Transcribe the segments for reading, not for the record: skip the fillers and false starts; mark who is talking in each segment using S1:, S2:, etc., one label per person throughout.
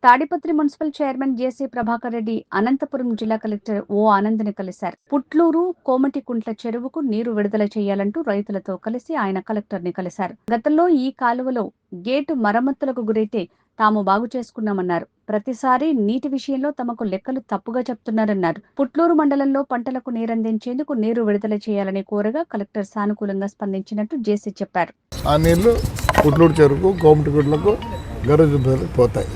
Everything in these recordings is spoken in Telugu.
S1: తాడిపత్రి మున్సిపల్ చైర్మన్ జేసీ ప్రభాకర్ రెడ్డి అనంతపురం జిల్లా కలెక్టర్ ఓ ఆనంద్ని కలిశారు. పుట్లూరు కోమటికుంట్ల చెరువుకు నీరు విడుదల చేయాలంటూ రైతులతో కలిసి ఆయన కలెక్టర్ని కలిశారు. గతంలో ఈ కాలువలో గేటు మరమ్మతులకు గురైతే తాము బాగు చేసుకున్నామన్నారు. ప్రతిసారి నీటి విషయంలో తమకు లెక్కలు తప్పుగా చెప్తున్నారన్నారు. పుట్లూరు మండలంలో పంటలకు నీరందించేందుకు నీరు విడుదల చేయాలని కోరగా కలెక్టర్ సానుకూలంగా స్పందించినట్టు జేసీ చెప్పారు.
S2: ఆ నీళ్లు పుట్లూరు చెరువుకు కోమటికుంట్లకు గరుజు పోతాయి.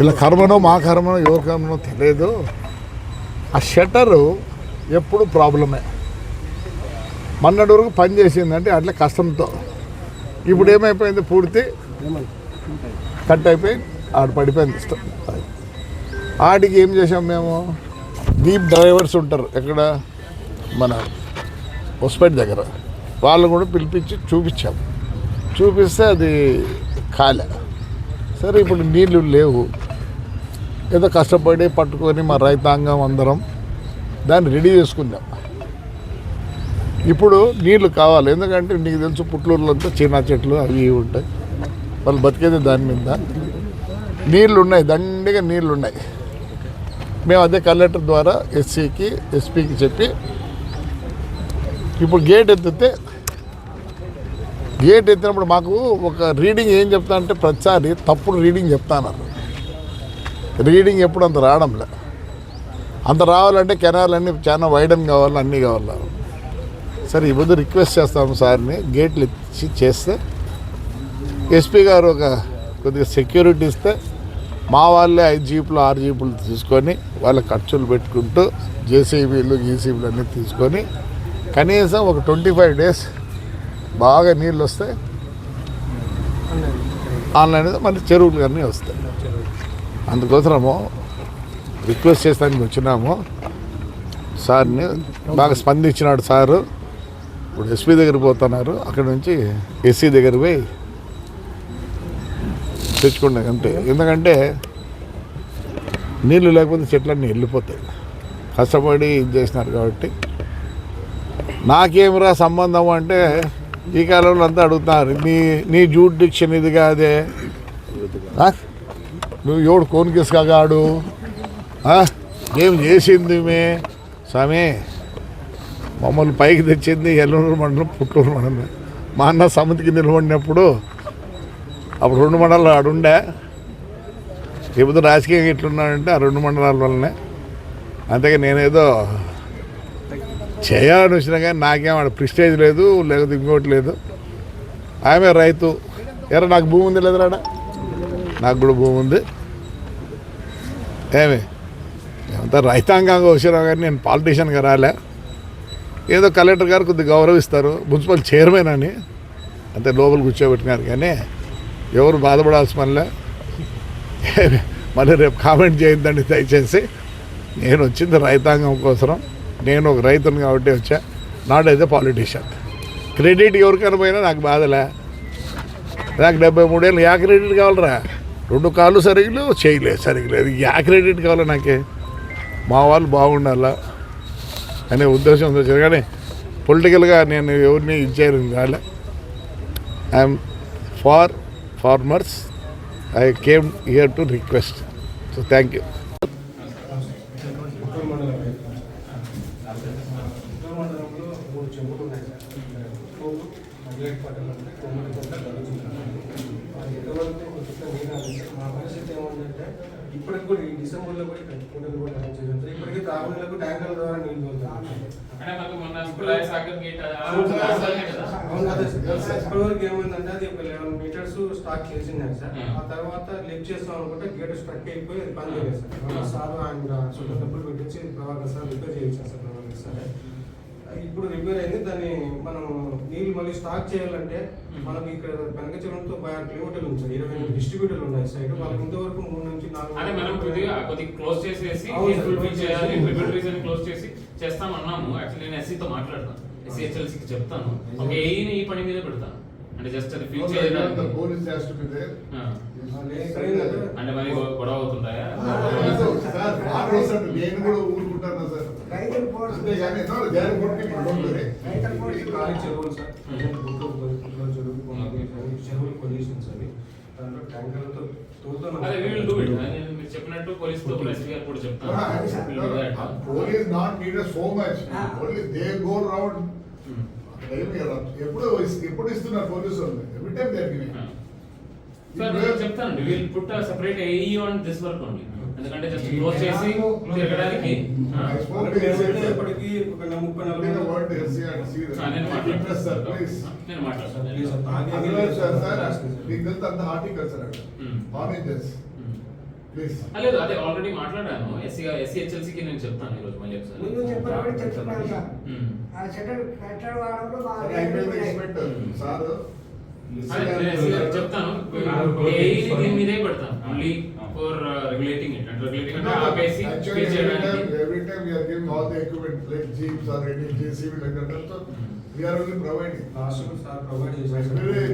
S2: ఇలా కర్మనో మా కర్మనో ఎవరి కర్మనో తెలియదు. ఆ షట్టరు ఎప్పుడు ప్రాబ్లమే. మొన్నటి వరకు పని చేసిందంటే అట్లా కష్టంతో. ఇప్పుడు ఏమైపోయింది, పూర్తి కట్ అయిపోయి ఆడ పడిపోయింది ఇష్టం. ఆడికి ఏం చేసాం మేము, డీప్ డ్రైవర్స్ ఉంటారు ఎక్కడ మన హొస్పేట్ దగ్గర, వాళ్ళు కూడా పిలిపించి చూపించాం. చూపిస్తే అది కాలే. సరే ఇప్పుడు నీళ్ళు లేవు, ఏదో కష్టపడి పట్టుకొని మా రైతాంగం అందరం దాన్ని రెడీ చేసుకుందాం. ఇప్పుడు నీళ్లు కావాలి, ఎందుకంటే నీకు తెలుసు పుట్లూరులో అంతా చీనా చెట్లు అవి ఉంటాయి, వాళ్ళు బతికేది దాని మీద. నీళ్ళు ఉన్నాయి, దండిగా నీళ్ళు ఉన్నాయి. మేము అదే కలెక్టర్ ద్వారా ఎస్సీకి ఎస్పీకి చెప్పి ఇప్పుడు గేట్ ఎత్తినప్పుడు మాకు ఒక రీడింగ్ ఏం చెప్తా అంటే ప్రతిసారి తప్పుడు రీడింగ్ చెప్తాన్నారు. రీడింగ్ ఎప్పుడు అంత రావడంలే. అంత రావాలంటే కెనాల్ అన్నీ చాలా వైడన్ కావాలి, అన్నీ కావాలి. సరే ఈ పొద్దు రిక్వెస్ట్ చేస్తాము సార్ని, గేట్లు ఇచ్చి చేస్తే ఎస్పీ గారు ఒక కొద్దిగా సెక్యూరిటీ ఇస్తే మా వాళ్ళే 5 జీపులు 6 జీపులు తీసుకొని వాళ్ళ ఖర్చులు పెట్టుకుంటూ జేసీబీలు గీసీబీలు అన్నీ తీసుకొని కనీసం ఒక 25 days బాగా నీళ్ళు వస్తాయి. ఆన్లైన్ మళ్ళీ చెరువులు అన్నీ వస్తాయి. అందుకోసము రిక్వెస్ట్ చేస్తానికి వచ్చినాము. సార్ని బాగా స్పందించినాడు సారు. ఇప్పుడు ఎస్పీ దగ్గర పోతున్నారు, అక్కడ నుంచి ఎస్సీ దగ్గర పోయి తెచ్చుకున్నాయి అంతే. ఎందుకంటే నీళ్ళు లేకపోతే చెట్లన్నీ వెళ్ళిపోతాయి. కష్టపడి ఇది చేసినారు కాబట్టి. నాకేమిరా సంబంధం అంటే ఈ కాలంలో అంతా అడుగుతున్నారు, నీ జ్యూడిక్షన్ ఇది కాదే, నువ్వు ఎవడు కోనికిసుకాడు, ఏం చేసింది స్వామి, మమ్మల్ని పైకి తెచ్చింది ఎల్లూరు మండలం పుట్టూరు మండలం. మా అన్న సమితికి నిలబడినప్పుడు అప్పుడు 2 మండలాలు ఆడుండే. ఇప్పుడు రాజకీయంగా ఎట్లున్నాడంటే ఆ 2 మండలాల వల్లనే. అంతేగా నేనేదో చేయాలని వచ్చినా కానీ నాకేం ఆడ ప్రిస్టేజ్ లేదు, లేకపోతే ఇంకోటి లేదు. ఆమె రైతు, ఎరా నాకు భూమి ఉంది లేదురాడ, నాకు కూడా భూమి ఉంది. ఏమంతా రైతాంగంగా వచ్చినా కానీ నేను పాలిటీషియన్గా రాలే. ఏదో కలెక్టర్ గారు కొద్దిగా గౌరవిస్తారు, మున్సిపల్ చైర్మన్ అని అంతే లోపల కూర్చోబెట్టినారు. కానీ ఎవరు బాధపడాల్సిన పనిలే. మళ్ళీ రేపు కామెంట్ చేయొద్దండి దయచేసి. నేను వచ్చింది రైతాంగం కోసం, నేను ఒక రైతుని కాబట్టి వచ్చా, not as a politician. Credit ఎవరికైనా పోయినా నాకు బాధలే. నాకు 73 ఏళ్ళు యా క్రెడిట్ కావాలరా, 2 కాళ్ళు సరిగ్గా చేయలేదు సరిగ్లేదు, యా క్రెడిట్ కావాలి నాకే. మా వాళ్ళు బాగుండాలా అనే ఉద్దేశంతో వచ్చారు. కానీ పొలిటికల్గా నేను ఎవరిని ఇచ్చేయడం కాలే. I'm for farmers. I came here to request. So thank you.
S3: ఇప్పటికి కూడా ఈ డిసెంబర్లో కూడా కుంటలు కూడా కనెక్ట్ ఇప్పటికీ తాగునీళ్ళకు ట్యాంకర్ల ద్వారా నీళ్ళు ఇప్పటివరకు ఏమైందంటే అది ఒక 11 meters స్టాక్ చేసింది సార్. ఆ తర్వాత లిఫ్ట్ చేస్తాం అనుకుంటే గేట్ స్ట్రక్ అయిపోయి అది పని చేయలేదు సార్. సార్ ఆయన డబ్బులు పెట్టించి ప్రభాకర్ సార్ రిపేర్ చేయించారు సార్. ప్రభాకర్ సార్ ఇప్పుడు రిపేర్ అయింది. దాన్ని మనం నీళ్ళు మళ్ళీ స్టాక్ చేయాలంటే మనకి ఇక్కడ కనకచరంతో 5 కిలోమీటర్లు ఉంది సార్. 28 డిస్ట్రిబ్యూటర్లు ఉన్నాయి సైడ్. వాళ్ళకి ఇంతవరకు 3 నుంచి 4
S4: క్లోజ్ చేసేసి క్లోజ్ చేసి చేస్తామన్నాము. యాక్చువల్లీ నేను ఎస్సీతో మాట్లాడతాను, ఎస్సీహెచ్ఎల్సీకి చెప్తాను, ఒక ఏఈని ఈ పని మీద పెడతాను. అంటే జస్ట్ అది ఫీల్ చేయడానికి అంటే మరి గొడవ అవుతుంటాయా? చెరువులు పొల్యూషన్స్ అవి
S3: దాంట్లో ట్యాంకర్లతో తోలుతున్నాం.
S4: అదే we will do it. నేను మీరు చెప్పినట్టు పోలీస్తో కూడా ఎస్పీ గారు కూడా చెప్తాను. We'll do that.
S2: Police not needed so much only they go round
S4: Hmm.
S2: ఎప్పుడు ఇస్తున్నారు పోలీసు వాళ్ళు ఎవ్రీ టైం జరిగింది
S4: సార్ నేను చెప్తానండి will put separate AE on this work only. ఎందుకంటే జస్ట్ క్లోజ్ చేసి తిరగడానికి
S3: ఇప్పటికీ ఒక 30-40
S4: నేను మాట్లాడతాను. నేను మాట్లాడతాను.
S2: ప్లీజ్
S4: లేదు అదే ఆల్రెడీ మాట్లాడాను. ఎస్సీహెచ్ఎల్సీకి నేను చెప్తాను ఈరోజు మళ్ళీ ఒకసారి.
S5: ముందు చెప్పారు చెప్తున్నాను సార్.
S4: Hmm.
S5: ఆ షట్టర్ కట్టడం వాడడంలో మా
S2: సార్
S4: అదే నేను SC గారికి చెప్తాను. ఏఈని దీని మీదే పెడతాను ఓన్లీ ఫర్ రెగ్యులేటింగ్ ఇట్. అంటే రెగ్యులేటింగ్ అంటే ఆపేసి పే చేయడానికి.
S2: every time we are giving all the equipment like jeeps or any JCB like that, so we are only providing.
S3: Last sir provide చేశారు.
S2: Very